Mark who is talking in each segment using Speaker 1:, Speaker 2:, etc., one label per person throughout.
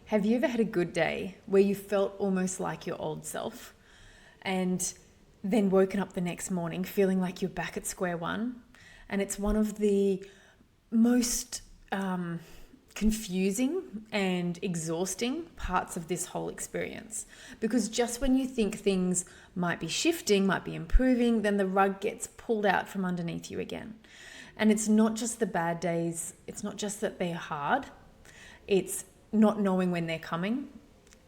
Speaker 1: Have you ever had a good day where you felt almost like your old self and then woken up the next morning feeling like you're back at square one? And it's one of the most confusing and exhausting parts of this whole experience, because just when you think things might be shifting, might be improving, then the rug gets pulled out from underneath you again. And it's not just the bad days, it's not just that they're hard, it's not knowing when they're coming,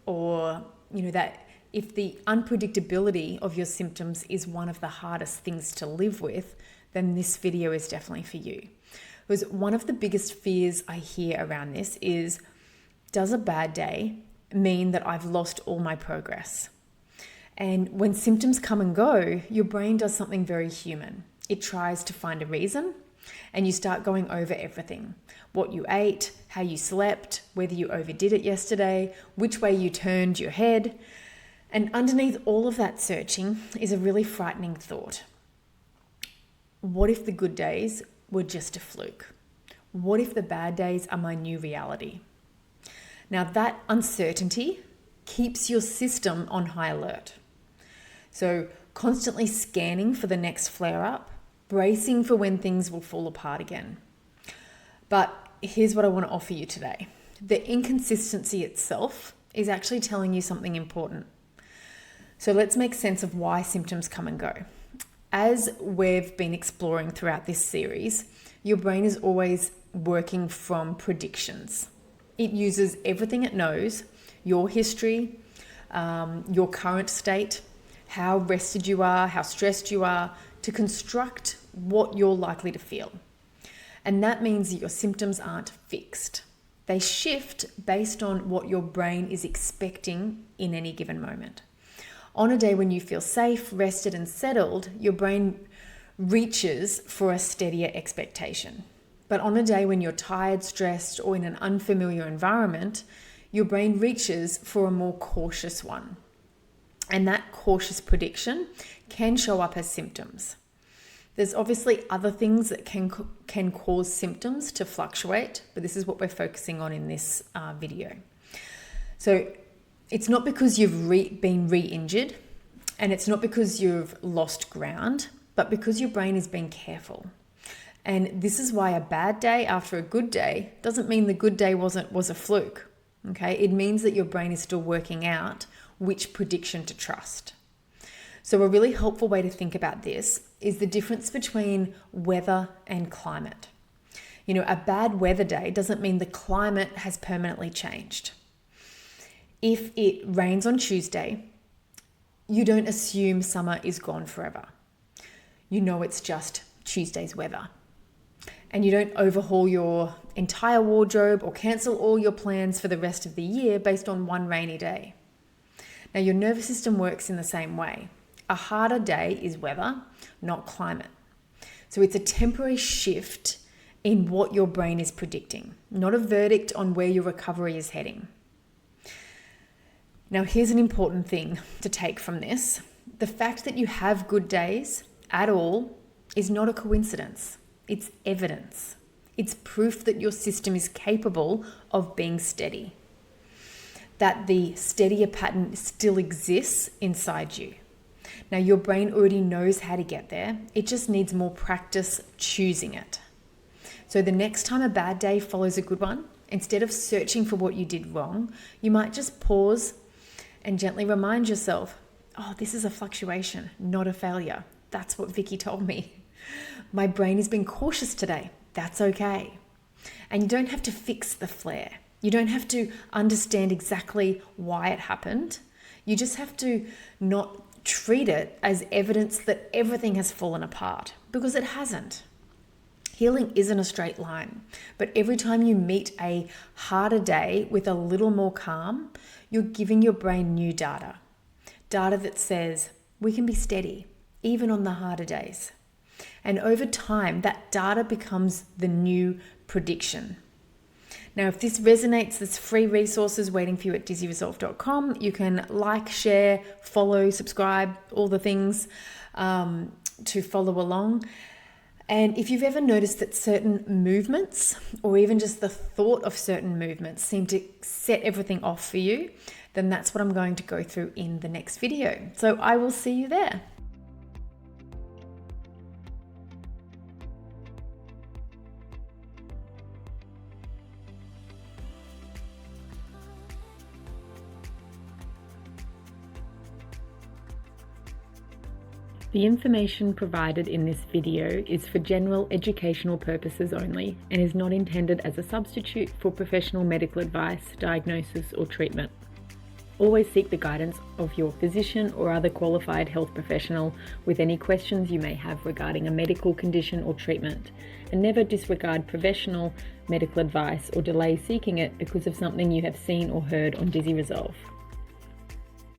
Speaker 1: or that if the unpredictability of your symptoms is one of the hardest things to live with, then this video is definitely for you. Because one of the biggest fears I hear around this is, does a bad day mean that I've lost all my progress? And when symptoms come and go, your brain does something very human. It tries to find a reason, and you start going over everything. What you ate, how you slept, whether you overdid it yesterday, which way you turned your head. And underneath all of that searching is a really frightening thought. What if the good days were just a fluke? What if the bad days are my new reality? Now that uncertainty keeps your system on high alert. So constantly scanning for the next flare up, bracing for when things will fall apart again. But here's what I want to offer you today. The inconsistency itself is actually telling you something important. So let's make sense of why symptoms come and go. As we've been exploring throughout this series, your brain is always working from predictions. It uses everything it knows, your history, your current state, how rested you are, how stressed you are, to construct what you're likely to feel. And that means that your symptoms aren't fixed. They shift based on what your brain is expecting in any given moment. On a day when you feel safe, rested, and settled, your brain reaches for a steadier expectation. But on a day when you're tired, stressed, or in an unfamiliar environment, your brain reaches for a more cautious one. And that cautious prediction can show up as symptoms. There's obviously other things that can cause symptoms to fluctuate, but this is what we're focusing on in this video. So it's not because you've been re-injured, and it's not because you've lost ground, but because your brain is being careful. And this is why a bad day after a good day doesn't mean the good day was a fluke. Okay, it means that your brain is still working out which prediction to trust. So a really helpful way to think about this is the difference between weather and climate. A bad weather day doesn't mean the climate has permanently changed. If it rains on Tuesday, you don't assume summer is gone forever. It's just Tuesday's weather. And you don't overhaul your entire wardrobe or cancel all your plans for the rest of the year based on one rainy day. Now, your nervous system works in the same way. A harder day is weather, not climate. So it's a temporary shift in what your brain is predicting, not a verdict on where your recovery is heading. Now, here's an important thing to take from this. The fact that you have good days at all is not a coincidence. It's evidence. It's proof that your system is capable of being steady, that the steadier pattern still exists inside you. Now, your brain already knows how to get there. It just needs more practice choosing it. So the next time a bad day follows a good one, instead of searching for what you did wrong, you might just pause and gently remind yourself, oh, this is a fluctuation, not a failure. That's what Vicky told me. My brain has been cautious today. That's okay. And you don't have to fix the flare. You don't have to understand exactly why it happened. You just have to not treat it as evidence that everything has fallen apart, because it hasn't. Healing isn't a straight line, but every time you meet a harder day with a little more calm, you're giving your brain new data that says we can be steady even on the harder days. And over time, that data becomes the new prediction. Now, if this resonates, there's free resources waiting for you at dizzyresolve.com. You can like, share, follow, subscribe, all the things to follow along. And if you've ever noticed that certain movements, or even just the thought of certain movements, seem to set everything off for you, then that's what I'm going to go through in the next video. So I will see you there.
Speaker 2: The information provided in this video is for general educational purposes only and is not intended as a substitute for professional medical advice, diagnosis, or treatment. Always seek the guidance of your physician or other qualified health professional with any questions you may have regarding a medical condition or treatment, and never disregard professional medical advice or delay seeking it because of something you have seen or heard on Dizzy Resolve.